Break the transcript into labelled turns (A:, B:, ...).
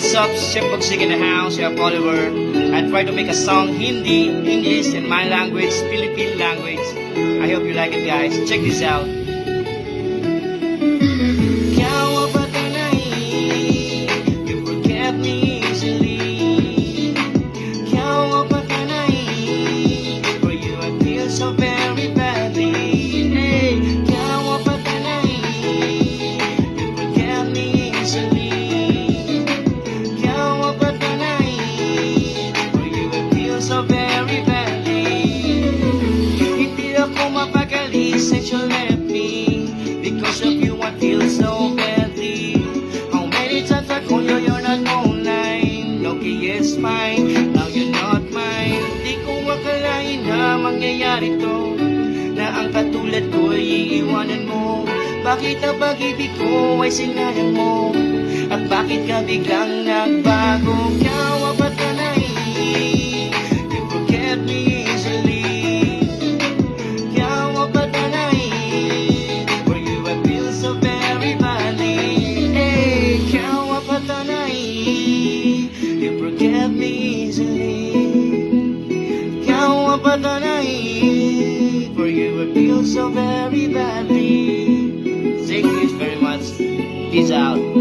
A: what's up? Chef Bugsig in the house, Chef Oliver. I try to make a song Hindi, English, and my language, Philippine language. I hope you like it, guys. Check this out. Kyawa ba tanay? You forget me easily. Kyawa ba tanay? For you I feel so very badly. Hey, kyawa ba tanay? You forget me easily. So very badly. Hindi ako mapakali since you left me. Because of you I feel so badly. How many times I call you, you're not online. Okay, it's fine, now you're not mine. Di ko akalain na mangyayari to, na ang katulad ko ay iiwanan mo. Bakit ang pag-ibig ko ay sinayang mo? At bakit ka biglang nagbago? Kyawa ba tanay? Me easily. Kyawa ba tanay? For you I feel so very badly. Hey, kyawa ba tanay? You forget me easily. Kyawa ba tanay? For you I feel so very badly. Thank you very much. Peace out.